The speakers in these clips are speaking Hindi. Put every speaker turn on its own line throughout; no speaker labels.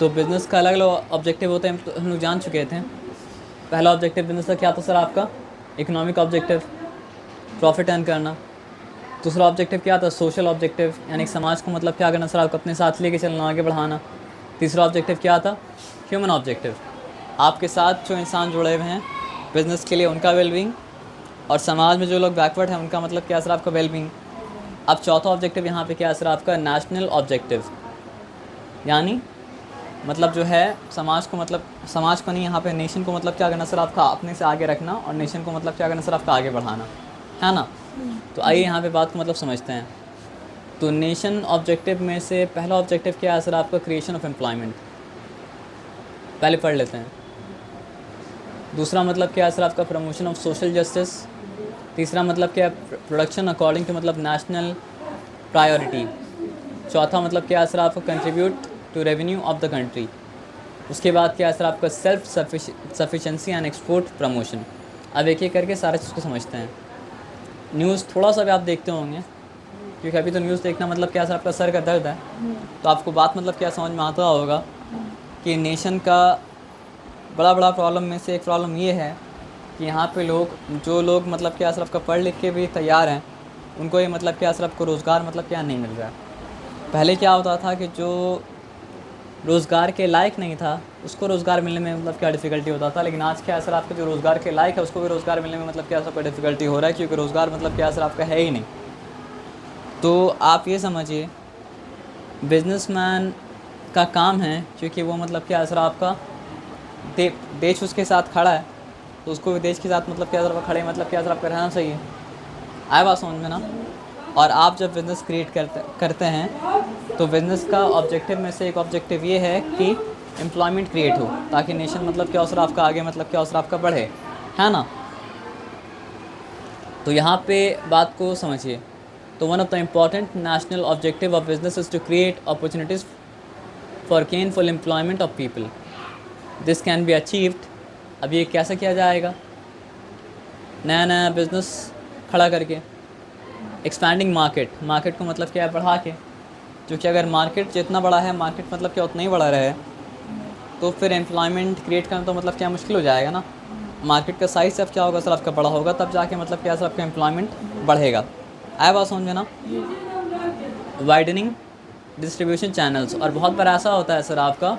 तो बिज़नेस का अलग अलग ऑब्जेक्टिव होते हैं, तो हम लोग जान चुके थे। पहला ऑब्जेक्टिव बिज़नेस का क्या था सर आपका? इकोनॉमिक ऑब्जेक्टिव, प्रॉफिट अर्न करना। दूसरा ऑब्जेक्टिव क्या था? सोशल ऑब्जेक्टिव, यानी कि समाज को मतलब क्या करना सर आपको अपने साथ लेके चलना, आगे बढ़ाना। तीसरा ऑब्जेक्टिव क्या था? ह्यूमन ऑब्जेक्टिव, आपके साथ जो इंसान जुड़े हुए हैं बिज़नेस के लिए उनका वेलबींग, और समाज में जो लोग बैकवर्ड हैं उनका मतलब क्या सर आपका वेलबींग। अब चौथा ऑब्जेक्टिव यहाँ पे क्या है सर आपका? नेशनल ऑब्जेक्टिव, यानी मतलब जो है समाज को, मतलब समाज को नहीं, यहाँ पे नेशन को मतलब क्या करना सर आपका अपने से आगे रखना, और नेशन को मतलब क्या करना सर आपका आगे बढ़ाना, है ना। तो आइए यहाँ पे बात को मतलब समझते हैं। तो नेशन ऑब्जेक्टिव में से पहला ऑब्जेक्टिव क्या है सर आपका? क्रिएशन ऑफ एम्प्लॉयमेंट, पहले पढ़ लेते हैं। दूसरा मतलब क्या है सर आपका? Promotion of social justice. तीसरा मतलब क्या है? प्रोडक्शन अकॉर्डिंग टू मतलब नेशनल प्रायोरिटी। चौथा मतलब क्या है सर आपका? Contribute to revenue of the country. उसके बाद क्या है सर आपका? Self sufficiency and export promotion. अब एक एक करके सारे चीज़ को समझते हैं। न्यूज़ थोड़ा सा भी आप देखते होंगे, क्योंकि अभी तो न्यूज़ देखना मतलब क्या सर आपका सर का दर्द है। तो आपको बात मतलब क्या समझ में आता होगा कि नेशन का बड़ा बड़ा प्रॉब्लम में से एक प्रॉब्लम ये है कि यहाँ पे लोग, जो लोग मतलब क्या सर आपका पढ़ लिख के भी तैयार हैं, उनको ये मतलब क्या सर आपको रोज़गार मतलब क्या नहीं मिल रहा है। पहले क्या होता था कि जो रोज़गार के लायक नहीं था उसको रोज़गार मिलने में मतलब क्या डिफ़िकल्टी होता था, लेकिन आज क्या है सर आपका? जो रोज़गार के लायक है उसको भी रोज़गार मिलने में मतलब क्या सबको डिफ़िकल्टी हो रहा है, क्योंकि रोज़गार मतलब क्या सर आपका है ही नहीं। तो आप ये समझिए, बिजनेसमैन का काम है, क्योंकि वो मतलब क्या सर आपका देश उसके साथ खड़ा है, तो उसको भी देश के साथ मतलब क्या सर खड़े मतलब क्या सर आपका रहना चाहिए। आया बात समझ में ना। और आप जब बिज़नेस क्रिएट करते हैं तो बिज़नेस का ऑब्जेक्टिव में से एक ऑब्जेक्टिव ये है कि एम्प्लॉयमेंट क्रिएट हो, ताकि नेशन मतलब क्या सर आपका आगे मतलब क्या सर आपका बढ़े, है ना। तो यहाँ पे बात को समझिए। तो one of the important national objective of business is to create opportunities for gainful employment of people. This can be achieved. अब ये कैसे किया जाएगा? नया नया बिज़नेस खड़ा करके, एक्सपैंडिंग मार्केट को मतलब क्या है? बढ़ा के। क्योंकि अगर मार्केट जितना बड़ा है, मार्केट मतलब क्या उतना ही बड़ा रहे, तो फिर एम्प्लॉयमेंट क्रिएट करना तो मतलब क्या मुश्किल हो जाएगा ना। मार्केट का साइज़ जब क्या होगा सर आपका? बड़ा होगा, तब जाके मतलब क्या सर आपका एम्प्लॉयमेंट बढ़ेगा। आया बात समझ में ना। वाइडनिंग डिस्ट्रीब्यूशन चैनल्स, और बहुत बार ऐसा होता है सर आपका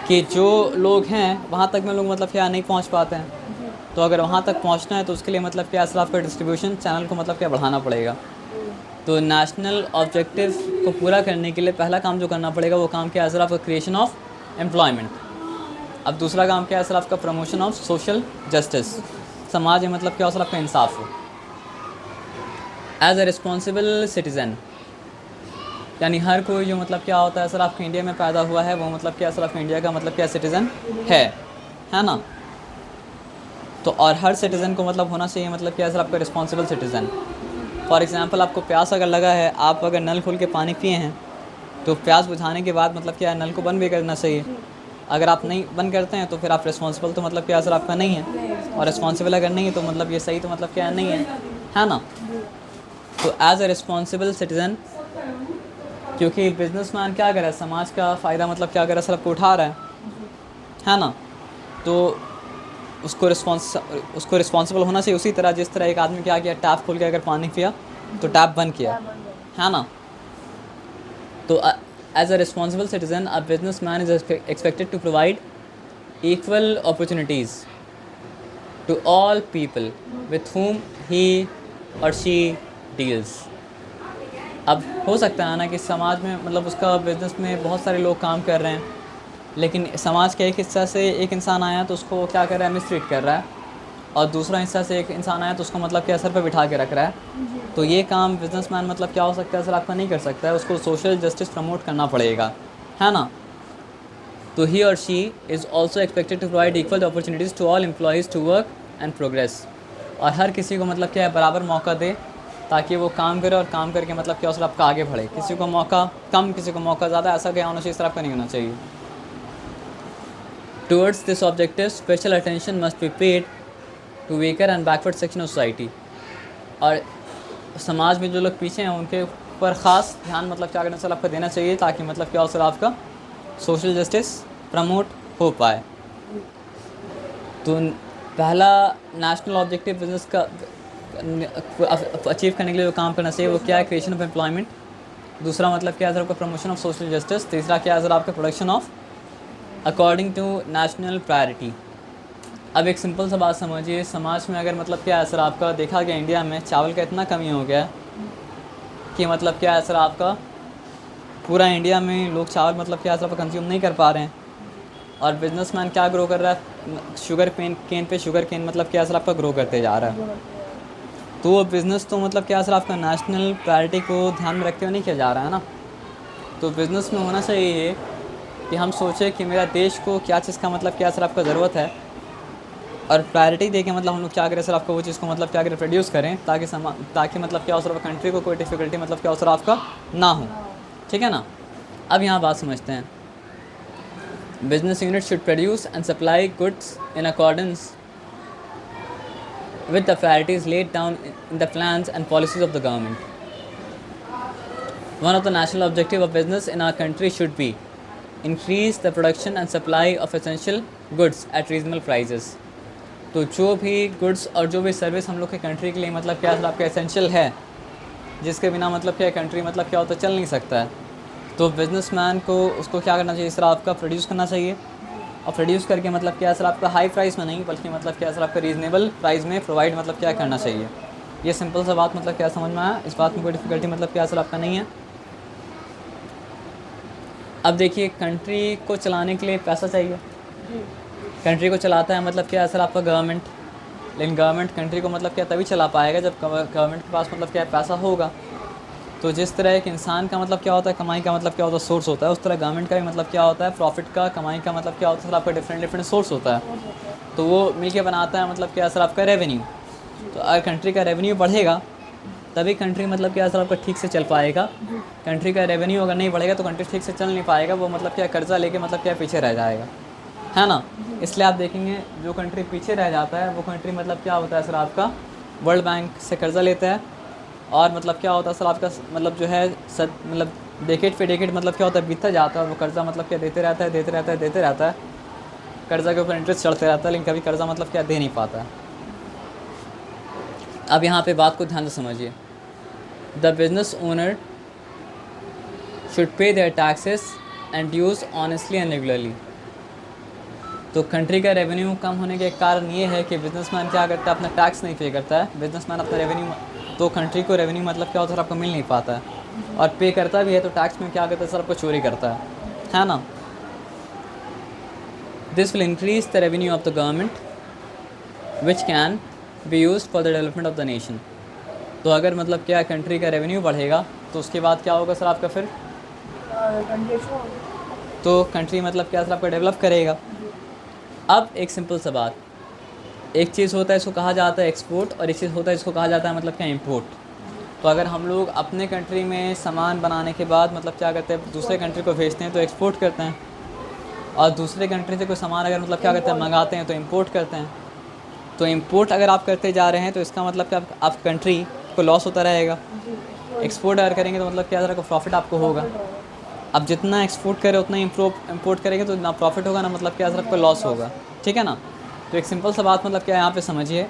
कि जो लोग हैं वहाँ तक में लोग मतलब क्या नहीं पहुँच पाते हैं। तो अगर वहाँ तक पहुँचना है तो उसके लिए मतलब क्या सर आपका? डिस्ट्रीब्यूशन चैनल को मतलब क्या बढ़ाना पड़ेगा। तो नेशनल ऑब्जेक्टिव को पूरा करने के लिए पहला काम जो करना पड़ेगा वो काम क्या है सर आपका? Creation of employment. अब दूसरा काम क्या है सर आपका? प्रमोशन ऑफ सोशल जस्टिस, समाज में मतलब क्या हो सर आपका? इंसाफ हो। एज ए रिस्पॉन्सिबल सिटीज़न, यानी हर कोई जो मतलब क्या होता है सर आपका इंडिया में पैदा हुआ है वो मतलब क्या सर आपका इंडिया का मतलब क्या सिटीज़न है ना। तो और हर सिटीज़न को मतलब होना चाहिए मतलब क्या सर आपका? Responsible citizen. फॉर एग्ज़ाम्पल, आपको प्यास अगर लगा है, आप अगर नल खोल के पानी पिए हैं, तो प्यास बुझाने के बाद मतलब क्या है? नल को बंद भी करना चाहिए। अगर आप नहीं बंद करते हैं तो फिर आप रिस्पॉन्सिबल तो मतलब क्या सर आपका नहीं है, और रिस्पॉन्सिबल अगर नहीं है तो मतलब ये सही तो मतलब क्या नहीं है ना। तो एज ए रिस्पॉन्सिबल सिटीज़न, क्योंकि बिजनेसमैन क्या करे? समाज का फ़ायदा मतलब क्या करे सर आपको? उठा रहा है ना। तो उसको रिस्पॉन्सिबल होना चाहिए। उसी तरह जिस तरह एक आदमी क्या किया, टैप खोल के अगर पानी पिया तो टैप बंद किया, है ना। तो as a responsible citizen, a business man is expected to provide equal opportunities to all people with whom he और शी डील्स। अब हो सकता है ना कि समाज में मतलब उसका बिज़नेस में बहुत सारे लोग काम कर रहे हैं, लेकिन समाज के एक हिस्सा से एक इंसान आया तो उसको क्या कर रहा है? मिसट्रीट कर रहा है। और दूसरा हिस्सा से एक इंसान आया तो उसको मतलब क्या सर पे बिठा के रख रहा है। तो ये काम बिजनेसमैन मतलब क्या हो सकता है सर आपका? नहीं कर सकता है। उसको सोशल जस्टिस प्रमोट करना पड़ेगा, है ना। तो ही और she is also expected to provide equal opportunities to all employees to work and progress. और हर किसी को मतलब क्या है? बराबर मौका दे, ताकि वो काम करे, और काम करके मतलब क्या सर आपका? आगे बढ़े। किसी को मौका कम, किसी को मौका ज़्यादा, ऐसा क्या होना चाहिए सर आपका? नहीं होना चाहिए। Towards this objective special attention must be paid to weaker and backward section of society. और समाज में जो लोग पीछे हैं उनके ऊपर ख़ास ध्यान मतलब क्या करना सर आपका? देना चाहिए, ताकि मतलब क्या हो सर आपका? सोशल जस्टिस प्रमोट हो पाए। तो पहला नेशनल ऑब्जेक्टिव बिजनेस का अचीव करने के लिए जो काम करना चाहिए वो क्या है, क्रिएशन ऑफ एम्प्लॉयमेंट। दूसरा मतलब क्या है सर आपका, प्रमोशन ऑफ सोशल जस्टिस। तीसरा क्या है सर आपका, production of according to national priority. अब एक सिंपल सा बात समझिए, समाज में अगर मतलब क्या है सर आपका, देखा गया इंडिया में चावल का इतना कमी हो गया है कि मतलब क्या है सर आपका, पूरा इंडिया में लोग चावल मतलब क्या है सर आपका कंज्यूम नहीं कर पा रहे हैं। और बिजनेसमैन क्या ग्रो कर रहा है, शुगर केन पे शुगर केन मतलब क्या है सर आपका ग्रो करते जा रहा है। तो वो बिज़नेस तो मतलब क्या है सर आपका नेशनल प्रायोरिटी को ध्यान में रखते हुए नहीं किया जा रहा है ना। तो बिज़नेस में होना चाहिए ये कि हम सोचें कि मेरा देश को क्या चीज़ का मतलब क्या सर आपका ज़रूरत है, और प्रायोरिटी दे के मतलब हम लोग क्या करें सर आपका, वो चीज़ को मतलब क्या करें प्रोड्यूस करें, ताकि मतलब क्या हो सर कंट्री को कोई डिफ़िकल्टी मतलब क्या हो सर आपका ना हो। ठीक है ना। अब यहाँ बात समझते हैं, business unit should produce and supply goods in accordance with the priorities laid down in the plans and policies of the government. One of the national objectives of business in our country should be increase the production and supply of essential goods at reasonable prices. तो जो भी गुड्स और जो भी सर्विस हम लोग के कंट्री के लिए मतलब क्या आपका एसेंशियल है, जिसके बिना मतलब क्या कंट्री मतलब क्या होता चल नहीं सकता है, तो बिजनेसमैन को उसको क्या करना चाहिए सर आपका, प्रोड्यूस करना चाहिए। और प्रोड्यूस करके मतलब क्या सर आपका हाई प्राइस में नहीं, बल्कि मतलब क्या सर आपका रीज़नेबल प्राइस में प्रोवाइड मतलब क्या करना चाहिए। ये सिंपल सा बात मतलब क्या समझ में आया, इस बात में कोई डिफ़िकल्टी मतलब क्या सर आपका नहीं है। अब देखिए, कंट्री को चलाने के लिए पैसा चाहिए। कंट्री को चलाता है मतलब क्या सर आपका गवर्नमेंट, लेकिन गवर्नमेंट कंट्री को मतलब क्या तभी चला पाएगा जब गवर्नमेंट के पास मतलब क्या पैसा होगा। तो जिस तरह एक इंसान का मतलब क्या होता है, कमाई का मतलब क्या होता है, सोर्स होता है, उस तरह गवर्नमेंट का भी मतलब क्या होता है, प्रॉफिट का, कमाई का मतलब क्या होता है सर आपका डिफरेंट सोर्स होता है। तो वो मिलके बनाता है मतलब क्या सर आपका रेवेन्यू। तो अगर कंट्री का रेवेन्यू बढ़ेगा तभी कंट्री मतलब क्या सर आपका ठीक से चल पाएगा। कंट्री का रेवेन्यू अगर नहीं बढ़ेगा तो कंट्री ठीक से चल नहीं पाएगा, वो मतलब क्या कर्जा लेके मतलब क्या पीछे रह जाएगा, है ना। इसलिए आप देखेंगे जो कंट्री पीछे रह जाता है वो कंट्री मतलब क्या होता है सर आपका, वर्ल्ड बैंक से कर्जा लेता है, और मतलब क्या होता है सर आपका मतलब जो है मतलब डेकेड पे डेकेड मतलब क्या होता है बीतता जाता है, और वो कर्जा मतलब क्या देते रहता है, कर्जा के ऊपर इंटरेस्ट चढ़ते रहता है, लेकिन कभी कर्जा मतलब क्या दे नहीं पाता है। अब यहाँ पे बात को ध्यान से समझिए, the business owner should pay their taxes and dues honestly and regularly. तो कंट्री का रेवेन्यू कम होने के कारण ये है कि बिजनेसमैन क्या करता है, अपना टैक्स नहीं पे करता है। बिजनेसमैन अपना रेवेन्यू, तो कंट्री को रेवेन्यू मतलब क्या होता है सर आपको मिल नहीं पाता है, और पे करता भी है तो टैक्स में क्या करता है सर आपको चोरी करता है ना। This will increase the revenue of the government which can be used for the development of the nation. तो अगर मतलब क्या कंट्री का रेवेन्यू बढ़ेगा तो उसके बाद क्या होगा सर आपका, फिर तो कंट्री मतलब क्या सर आपका डेवलप करेगा। अब एक सिंपल सा बात, एक चीज़ होता है इसको कहा जाता है एक्सपोर्ट, और एक चीज़ होता है इसको कहा जाता है मतलब क्या इंपोर्ट। तो अगर हम लोग अपने कंट्री में सामान बनाने के बाद मतलब क्या करते हैं, दूसरे कंट्री को भेजते हैं तो एक्सपोर्ट करते हैं, और दूसरे कंट्री से कोई सामान अगर मतलब क्या करते हैं मंगाते हैं तो इंपोर्ट करते हैं। तो इंपोर्ट अगर आप करते जा रहे हैं तो इसका मतलब क्या आप कंट्री को लॉस होता रहेगा। एक्सपोर्ट अगर करेंगे तो मतलब क्या तरह का प्रॉफिट आपको होगा। अब जितना एक्सपोर्ट करें उतना इंपोर्ट करेंगे तो ना प्रॉफिट होगा ना मतलब क्या आपको लॉस होगा, ठीक है ना। तो एक सिंपल सा बात मतलब क्या यहाँ पे समझिए,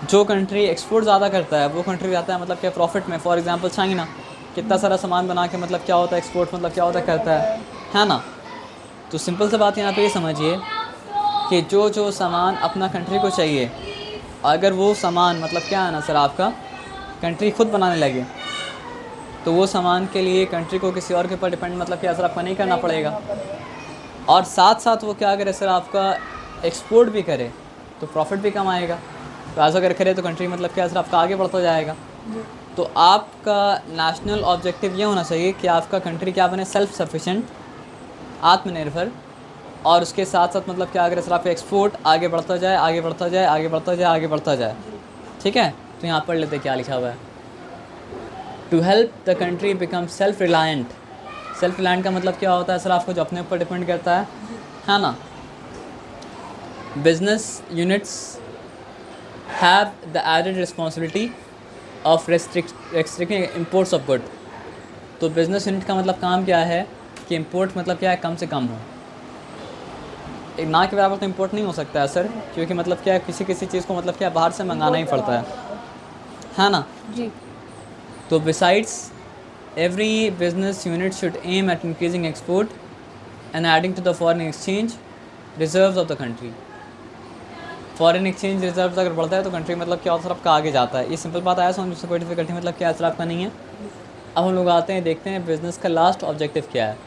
जो कंट्री एक्सपोर्ट ज़्यादा करता है वो कंट्री जाता है मतलब क्या प्रॉफिट में। फॉर एग्जांपल चाइना कितना सारा सामान बना के मतलब क्या होता है एक्सपोर्ट मतलब क्या होता है करता है ना। तो सिंपल सा बात यहाँ पे ये समझिए कि जो सामान अपना कंट्री को चाहिए, अगर वो सामान मतलब क्या है ना सर आपका कंट्री खुद बनाने लगे तो वो सामान के लिए कंट्री को किसी और के ऊपर डिपेंड मतलब क्या सर आपका नहीं करना पड़ेगा। और साथ साथ वो क्या करे सर आपका एक्सपोर्ट भी करे तो प्रॉफिट भी कमाएगा। तो ऐसा अगर करे तो कंट्री मतलब क्या सर आपका आगे बढ़ता जाएगा। तो आपका नेशनल ऑब्जेक्टिव ये होना चाहिए कि आपका कंट्री क्या बने, सेल्फ सफिशिएंट, आत्मनिर्भर, और उसके साथ साथ मतलब क्या अगर सर आपका एक्सपोर्ट आगे बढ़ता जाए, आगे बढ़ता जाए, आगे बढ़ता जाए, आगे बढ़ता जाए। ठीक है, तो यहाँ पढ़ लेते क्या लिखा हुआ है, to help the country become self reliant. Self reliant का मतलब क्या होता है सर आपको, जो अपने ऊपर डिपेंड करता है ना। Business units have the added responsibility of restricting imports of good. तो बिज़नेस यूनिट का मतलब काम क्या है कि इम्पोर्ट मतलब क्या है, कम से कम हो। एक ना के बराबर तो इम्पोर्ट नहीं हो सकता है सर, क्योंकि मतलब क्या है, किसी किसी चीज़ को मतलब क्या है, बाहर से मंगाना ही पड़ता है ना।
जी।
तो besides every business unit should aim at increasing export and adding to the foreign exchange reserves of the country. Foreign exchange reserve अगर बढ़ता है तो कंट्री मतलब क्या होता है, आपका आगे जाता है। ये सिंपल बात आया, समझ से कोई डिफिकल्टी मतलब क्या असर आपका नहीं है। अब हम लोग आते हैं, देखते हैं बिजनेस का लास्ट ऑब्जेक्टिव क्या है।